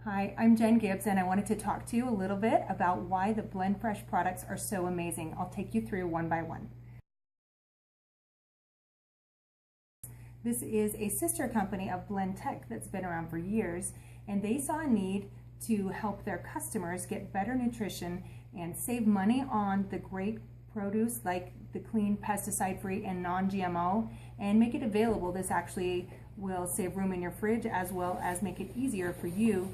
Hi, I'm Jen Gibbs and I wanted to talk to you a little bit about why the Blendfresh products are so amazing. I'll take you through one by one. This is a sister company of Blendtech that's been around for years, and they saw a need to help their customers get better nutrition and save money on the great produce like the clean, pesticide-free and non-GMO, and make it available. This actually will save room in your fridge as well as make it easier for you.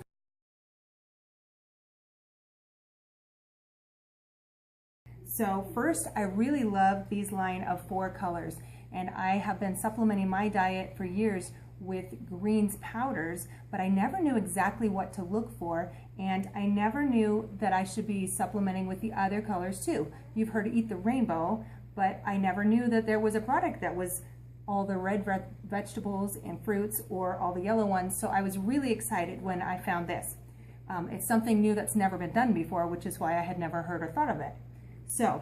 So first, I really love these line of 4 colors, and I have been supplementing my diet for years with greens powders, but I never knew exactly what to look for, and I never knew that I should be supplementing with the other colors too. You've heard Eat the Rainbow, but I never knew that there was a product that was all the red vegetables and fruits or all the yellow ones, so I was really excited when I found this. It's something new that's never been done before, which is why I had never heard or thought of it. So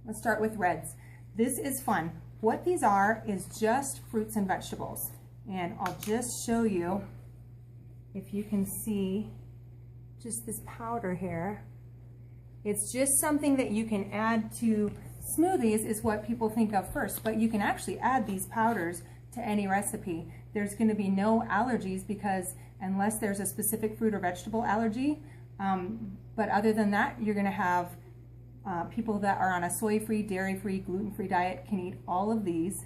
let's start with reds. This is fun. What these are is just fruits and vegetables. And I'll just show you, if you can see just this powder here. It's just something that you can add to smoothies is what people think of first, but you can actually add these powders to any recipe. There's going to be no allergies because unless there's a specific fruit or vegetable allergy, but other than that, you're going to have people that are on a soy-free, dairy-free, gluten-free diet can eat all of these.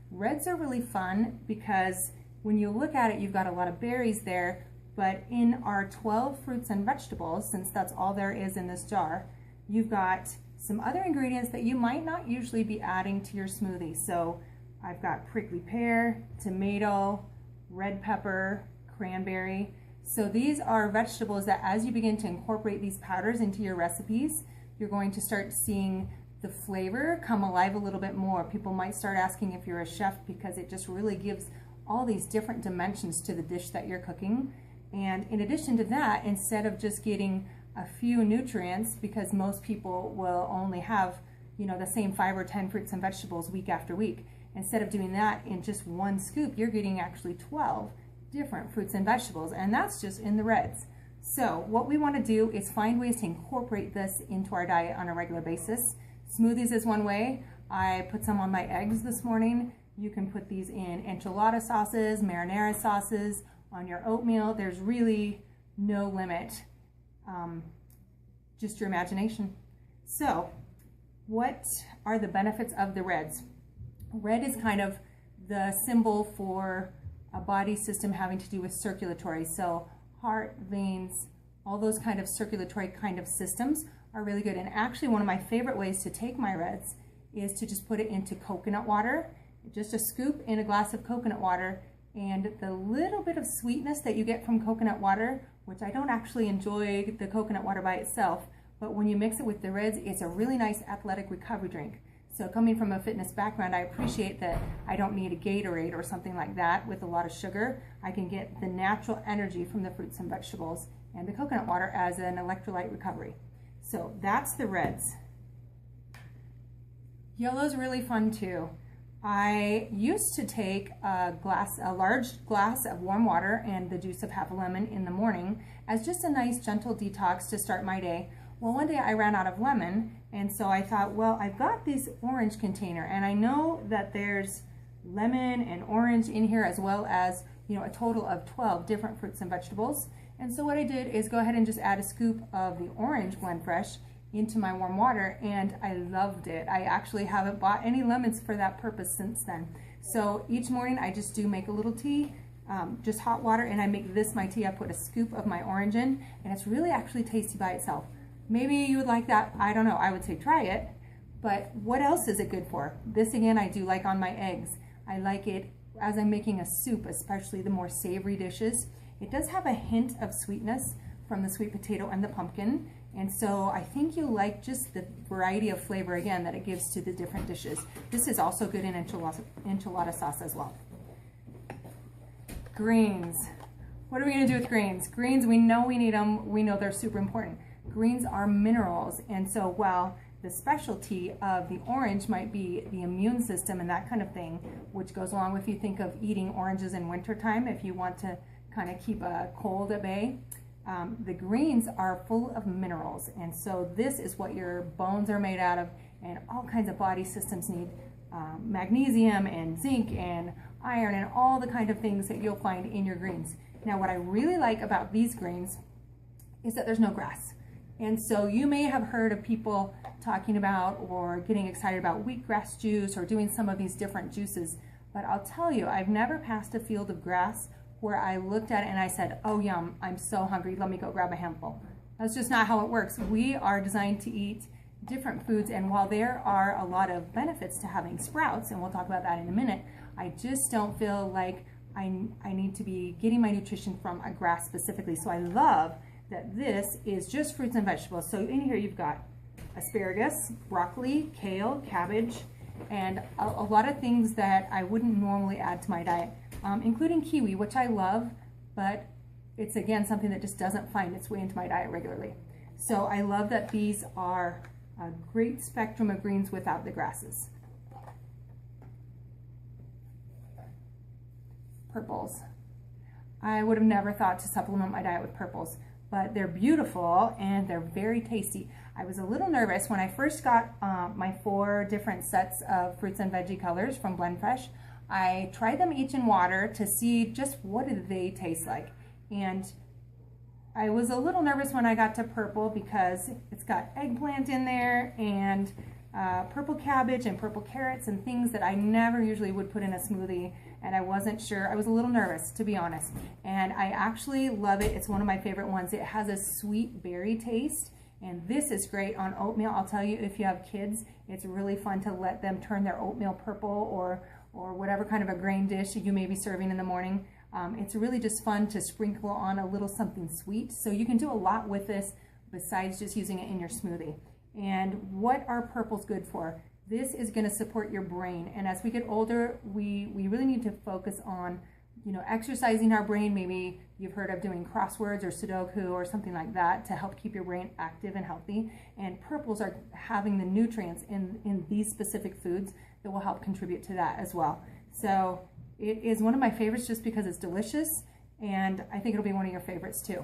Reds are really fun because when you look at it, you've got a lot of berries there, but in our 12 fruits and vegetables, since that's all there is in this jar, you've got some other ingredients that you might not usually be adding to your smoothie. So I've got prickly pear, tomato, red pepper, cranberry. So these are vegetables that as you begin to incorporate these powders into your recipes, you're going to start seeing the flavor come alive a little bit more. People might start asking if you're a chef because it just really gives all these different dimensions to the dish that you're cooking. And in addition to that, instead of just getting a few nutrients, because most people will only have, the same 5 or 10 fruits and vegetables week after week, instead of doing that in just one scoop, you're getting actually 12 different fruits and vegetables, and that's just in the reds. So what we want to do is find ways to incorporate this into our diet on a regular basis. Smoothies is one way. I put some on my eggs this morning. You can put these in enchilada sauces, marinara sauces, on your oatmeal. There's really no limit, just your imagination. So what are the benefits of the reds? Red is kind of the symbol for a body system having to do with circulatory. So heart, veins, all those kind of circulatory kind of systems are really good. And actually one of my favorite ways to take my reds is to just put it into coconut water, just a scoop in a glass of coconut water, and the little bit of sweetness that you get from coconut water, which I don't actually enjoy the coconut water by itself, but when you mix it with the reds, it's a really nice athletic recovery drink. So coming from a fitness background, I appreciate that I don't need a Gatorade or something like that with a lot of sugar. I can get the natural energy from the fruits and vegetables and the coconut water as an electrolyte recovery. So that's the reds. Yellow's really fun too. I used to take a large glass of warm water and the juice of half a lemon in the morning as just a nice gentle detox to start my day. Well, one day I ran out of lemon, and so I thought, well, I've got this orange container, and I know that there's lemon and orange in here as well as, a total of 12 different fruits and vegetables. And so what I did is go ahead and just add a scoop of the orange Blendfresh into my warm water, and I loved it. I actually haven't bought any lemons for that purpose since then. So each morning I just do make a little tea, just hot water, and I make this my tea. I put a scoop of my orange in, and it's really actually tasty by itself. Maybe you would like that. I don't know. I would say try it. But what else is it good for? This again I do like on my eggs. I like it as I'm making a soup, especially the more savory dishes. It does have a hint of sweetness from the sweet potato and the pumpkin. And so I think you'll like just the variety of flavor again that it gives to the different dishes. This is also good in enchilada sauce as well. Greens. What are we going to do with greens? Greens, we know we need them. We know they're super important. Greens are minerals, and so while the specialty of the orange might be the immune system and that kind of thing, which goes along with, if you think of eating oranges in wintertime, if you want to kind of keep a cold at bay. The greens are full of minerals, and so this is what your bones are made out of, and all kinds of body systems need magnesium and zinc and iron and all the kind of things that you'll find in your greens. Now, what I really like about these greens is that there's no grass. And so you may have heard of people talking about or getting excited about wheatgrass juice or doing some of these different juices, but I'll tell you, I've never passed a field of grass where I looked at it and I said, oh yum, I'm so hungry, let me go grab a handful. That's just not how it works. We are designed to eat different foods, and while there are a lot of benefits to having sprouts, and we'll talk about that in a minute, I just don't feel like I need to be getting my nutrition from a grass specifically. So I love that this is just fruits and vegetables. So in here you've got asparagus, broccoli, kale, cabbage, and a lot of things that I wouldn't normally add to my diet, including kiwi, which I love, but it's again something that just doesn't find its way into my diet regularly. So I love that these are a great spectrum of greens without the grasses. Purples. I would have never thought to supplement my diet with purples, but they're beautiful and they're very tasty. I was a little nervous when I first got my 4 different sets of fruits and veggie colors from Blendfresh. I tried them each in water to see just what did they taste like. And I was a little nervous when I got to purple because it's got eggplant in there and purple cabbage and purple carrots and things that I never usually would put in a smoothie, and I wasn't sure. I was a little nervous, to be honest, and I actually love it. It's one of my favorite ones. It has a sweet berry taste, and this is great on oatmeal. I'll tell you, if you have kids, it's really fun to let them turn their oatmeal purple or whatever kind of a grain dish you may be serving in the morning. It's really just fun to sprinkle on a little something sweet. So you can do a lot with this besides just using it in your smoothie. And what are purples good for? This is going to support your brain. And as we get older, we really need to focus on, exercising our brain. Maybe you've heard of doing crosswords or Sudoku or something like that to help keep your brain active and healthy. And purples are having the nutrients in these specific foods that will help contribute to that as well. So it is one of my favorites just because it's delicious, and I think it'll be one of your favorites too.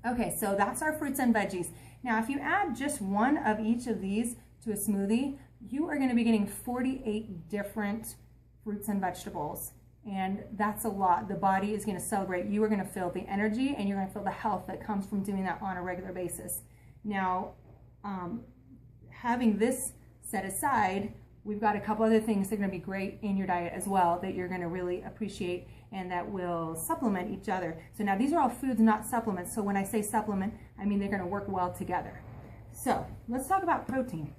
Okay, so that's our fruits and veggies. Now, if you add just one of each of these to a smoothie, you are going to be getting 48 different fruits and vegetables, and that's a lot. The body is going to celebrate. You are going to feel the energy, and you're going to feel the health that comes from doing that on a regular basis. Now, having this set aside, we've got a couple other things that are going to be great in your diet as well that you're going to really appreciate and that will supplement each other. So now these are all foods, not supplements. So when I say supplement, I mean they're going to work well together. So let's talk about protein.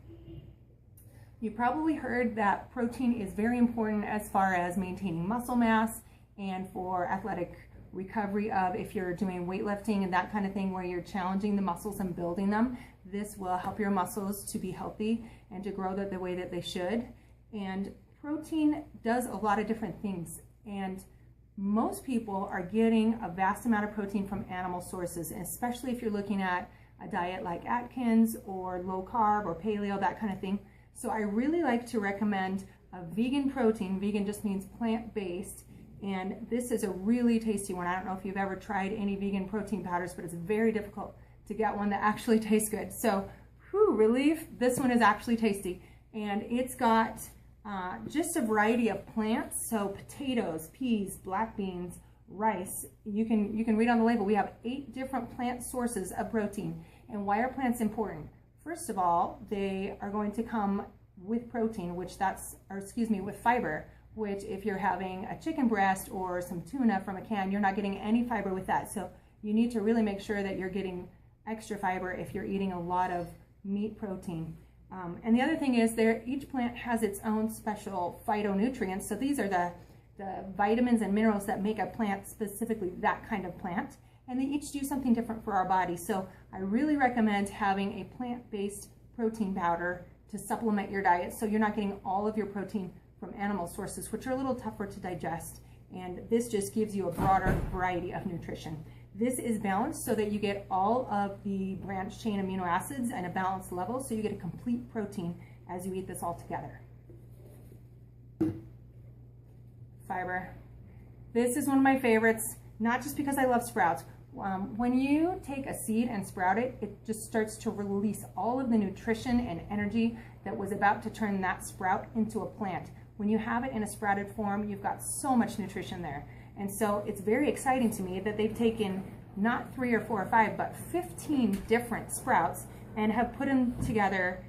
You probably heard that protein is very important as far as maintaining muscle mass and for athletic recovery of if you're doing weightlifting and that kind of thing where you're challenging the muscles and building them. This will help your muscles to be healthy and to grow the way that they should. And protein does a lot of different things. And most people are getting a vast amount of protein from animal sources, especially if you're looking at a diet like Atkins or low carb or paleo, that kind of thing. So I really like to recommend a vegan protein. Vegan just means plant-based. And this is a really tasty one. I don't know if you've ever tried any vegan protein powders, but it's very difficult to get one that actually tastes good. So, relief, this one is actually tasty. And it's got just a variety of plants. So potatoes, peas, black beans, rice. You can read on the label. We have 8 different plant sources of protein. And why are plants important? First of all, they are going to come with protein, with fiber, which if you're having a chicken breast or some tuna from a can, you're not getting any fiber with that. So you need to really make sure that you're getting extra fiber if you're eating a lot of meat protein. And the other thing is each plant has its own special phytonutrients. So these are the vitamins and minerals that make a plant specifically that kind of plant. And they each do something different for our body. So I really recommend having a plant-based protein powder to supplement your diet so you're not getting all of your protein from animal sources, which are a little tougher to digest. And this just gives you a broader variety of nutrition. This is balanced so that you get all of the branched chain amino acids and a balanced level, so you get a complete protein as you eat this all together. Fiber. This is one of my favorites, not just because I love sprouts. When you take a seed and sprout it, it just starts to release all of the nutrition and energy that was about to turn that sprout into a plant. When you have it in a sprouted form, you've got so much nutrition there. And so it's very exciting to me that they've taken not 3 or 4 or 5, but 15 different sprouts and have put them together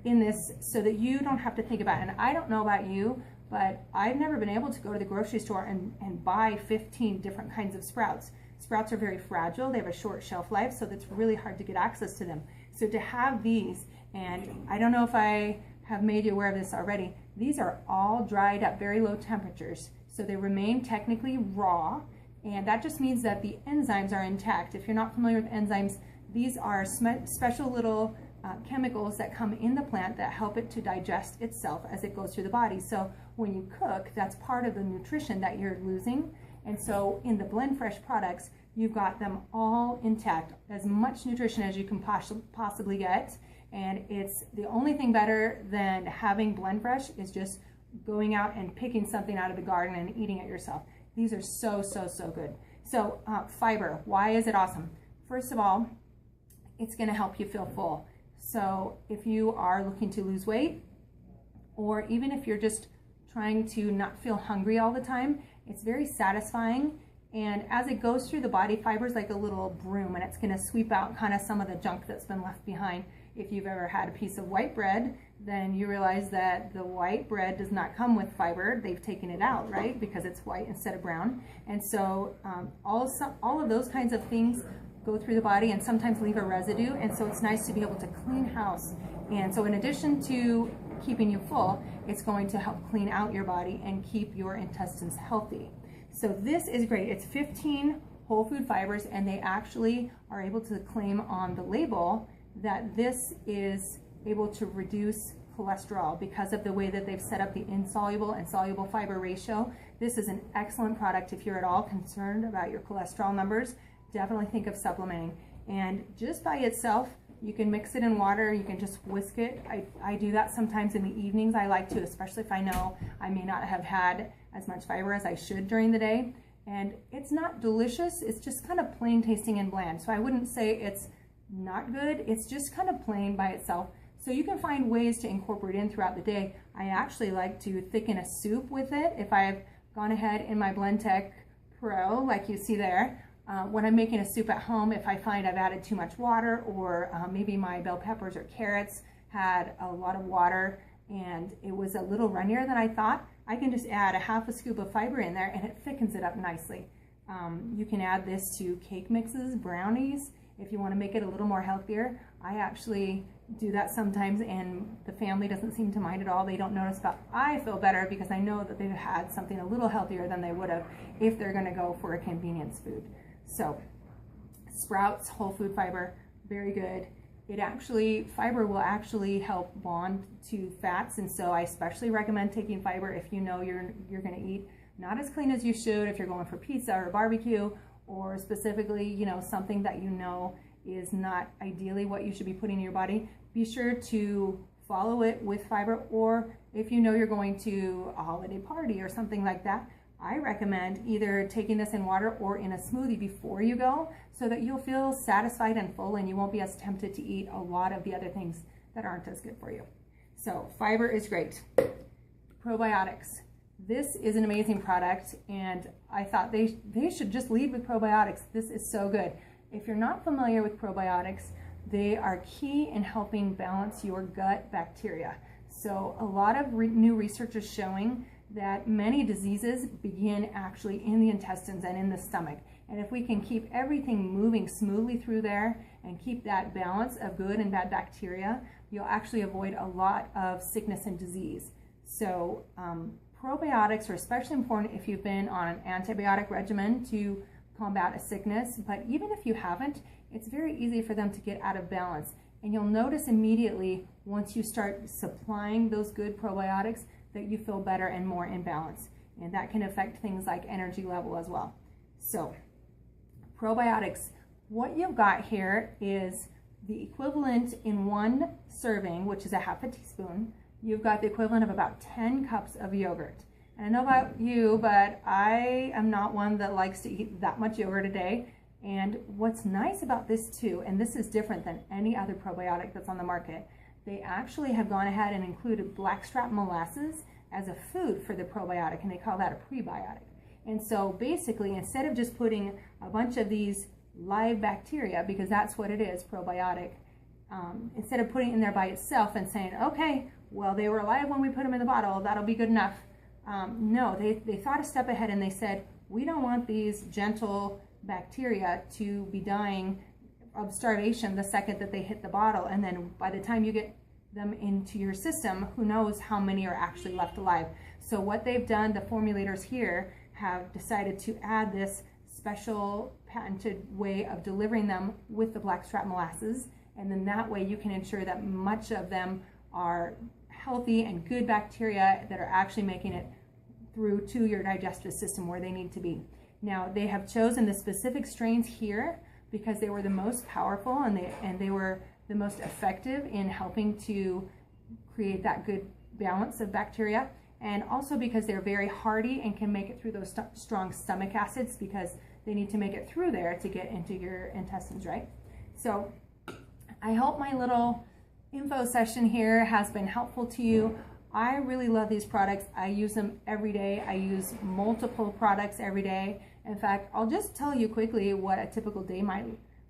in this so that you don't have to think about it. And I don't know about you, but I've never been able to go to the grocery store and buy 15 different kinds of sprouts. Sprouts are very fragile. They have a short shelf life, so that's really hard to get access to them. So to have these, and I don't know if I have made you aware of this already, these are all dried up, very low temperatures. So they remain technically raw, and that just means that the enzymes are intact. If you're not familiar with enzymes, these are special little chemicals that come in the plant that help it to digest itself as it goes through the body. So when you cook, that's part of the nutrition that you're losing. And so in the Blendfresh products, you've got them all intact, as much nutrition as you can possibly get. And it's the only thing better than having Blendfresh is just going out and picking something out of the garden and eating it yourself. These are so, so, so good. So fiber, why is it awesome? First of all, it's gonna help you feel full. So if you are looking to lose weight, or even if you're just trying to not feel hungry all the time, it's very satisfying. And as it goes through the body, fiber is like a little broom, and it's gonna sweep out kind of some of the junk that's been left behind. If you've ever had a piece of white bread, then you realize that the white bread does not come with fiber. They've taken it out, right? Because it's white instead of brown. And so all of those kinds of things go through the body and sometimes leave a residue. And so it's nice to be able to clean house. And so in addition to keeping you full, it's going to help clean out your body and keep your intestines healthy. So this is great. It's 15 whole food fibers, and they actually are able to claim on the label that this is able to reduce cholesterol because of the way that they've set up the insoluble and soluble fiber ratio. This is an excellent product if you're at all concerned about your cholesterol numbers. Definitely think of supplementing. And just by itself, you can mix it in water, you can just whisk it. I do that sometimes in the evenings. I like to, especially if I know I may not have had as much fiber as I should during the day. And it's not delicious, it's just kind of plain tasting and bland. So I wouldn't say it's not good, it's just kind of plain by itself. So you can find ways to incorporate in throughout the day. I actually like to thicken a soup with it. If I've gone ahead in my Blendtec Pro, like you see there, when I'm making a soup at home, if I find I've added too much water, or maybe my bell peppers or carrots had a lot of water and it was a little runnier than I thought, I can just add a half a scoop of fiber in there and it thickens it up nicely. You can add this to cake mixes, brownies, if you want to make it a little more healthier. I actually do that sometimes and the family doesn't seem to mind at all. They don't notice, but I feel better because I know that they've had something a little healthier than they would have if they're going to go for a convenience food. So sprouts, whole food fiber, very good. Fiber will actually help bond to fats, and so I especially recommend taking fiber if you know you're going to eat not as clean as you should, if you're going for pizza or barbecue, or specifically, something that you know is not ideally what you should be putting in your body. Be sure to follow it with fiber, or if you know you're going to a holiday party or something like that, I recommend either taking this in water or in a smoothie before you go, so that you'll feel satisfied and full and you won't be as tempted to eat a lot of the other things that aren't as good for you. So fiber is great. Probiotics. This is an amazing product, and I thought they should just lead with probiotics. This is so good. If you're not familiar with probiotics, they are key in helping balance your gut bacteria. So a lot of new research is showing that many diseases begin actually in the intestines and in the stomach. And if we can keep everything moving smoothly through there and keep that balance of good and bad bacteria, you'll actually avoid a lot of sickness and disease. So probiotics are especially important if you've been on an antibiotic regimen to combat a sickness, but even if you haven't, it's very easy for them to get out of balance. And you'll notice immediately once you start supplying those good probiotics that you feel better and more in balance. And that can affect things like energy level as well. So probiotics. What you've got here is the equivalent in one serving, which is a half a teaspoon. You've got the equivalent of about 10 cups of yogurt. And I know about you, but I am not one that likes to eat that much yogurt a day. And what's nice about this too, and this is different than any other probiotic that's on the market, they actually have gone ahead and included blackstrap molasses as a food for the probiotic, and they call that a prebiotic. And so basically, instead of just putting a bunch of these live bacteria, because that's what it is, probiotic, instead of putting it in there by itself and saying, okay, well, they were alive when we put them in the bottle, that'll be good enough. No, they thought a step ahead and they said, we don't want these gentle bacteria to be dying of starvation the second that they hit the bottle, and then by the time you get them into your system, who knows how many are actually left alive. So what they've done, the formulators here have decided to add this special patented way of delivering them with the blackstrap molasses, and then that way you can ensure that much of them are healthy and good bacteria that are actually making it through to your digestive system where they need to be. Now, they have chosen the specific strains here because they were the most powerful and they were the most effective in helping to create that good balance of bacteria, and also because they're very hardy and can make it through those strong stomach acids, because they need to make it through there to get into your intestines, right? So I hope my little info session here has been helpful to you. I really love these products. I use them every day. I use multiple products every day. In fact, I'll just tell you quickly what a typical day might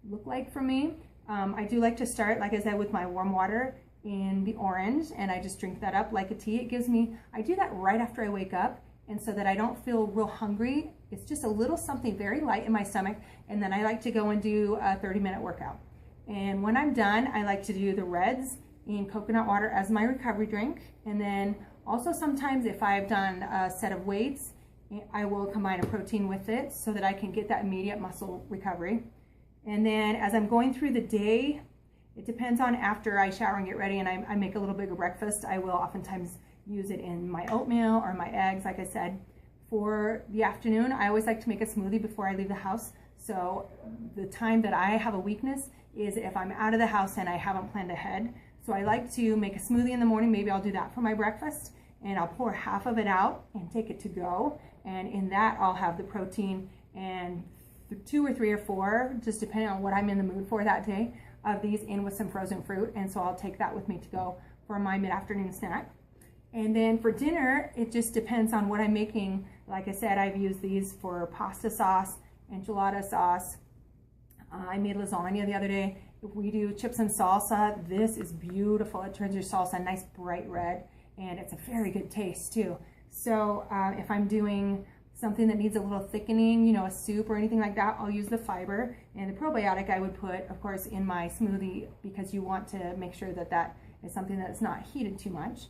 look like for me. I do like to start, like I said, with my warm water in the orange, and I just drink that up like a tea. It gives me, I do that right after I wake up, and so that I don't feel real hungry. It's just a little something very light in my stomach, and then I like to go and do a 30-minute workout. And when I'm done, I like to do the reds in coconut water as my recovery drink. And then also sometimes if I've done a set of weights, I will combine a protein with it so that I can get that immediate muscle recovery. And then as I'm going through the day, it depends on after I shower and get ready and I make a little bigger breakfast, I will oftentimes use it in my oatmeal or my eggs, like I said. For the afternoon, I always like to make a smoothie before I leave the house. So the time that I have a weakness is if I'm out of the house and I haven't planned ahead. So I like to make a smoothie in the morning. Maybe I'll do that for my breakfast, and I'll pour half of it out and take it to go. And in that, I'll have the protein and 2 or 3 or 4, just depending on what I'm in the mood for that day, of these in with some frozen fruit. And so I'll take that with me to go for my mid-afternoon snack. And then for dinner, it just depends on what I'm making. Like I said, I've used these for pasta sauce, enchilada sauce. I made lasagna the other day. If we do chips and salsa, this is beautiful. It turns your salsa nice bright red, and it's a very good taste too. So if I'm doing something that needs a little thickening, you know, a soup or anything like that, I'll use the fiber. And the probiotic I would put, of course, in my smoothie, because you want to make sure that that is something that's not heated too much.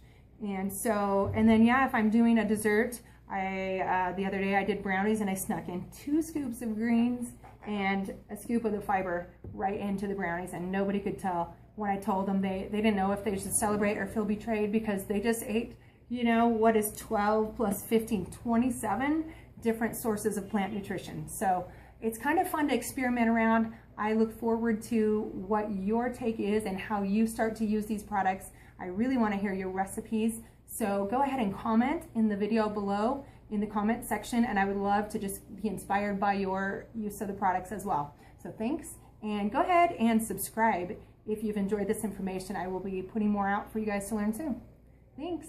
And so, and then yeah, if I'm doing a dessert, the other day I did brownies and I snuck in 2 scoops of greens and a scoop of the fiber right into the brownies, and nobody could tell when I told them. They didn't know if they should celebrate or feel betrayed, because they just ate, you know, what is 12 plus 15, 27 different sources of plant nutrition. So it's kind of fun to experiment around. I look forward to what your take is and how you start to use these products. I really want to hear your recipes. So go ahead and comment in the video below in the comment section, and I would love to just be inspired by your use of the products as well. So thanks, and go ahead and subscribe if you've enjoyed this information. I will be putting more out for you guys to learn soon. Thanks.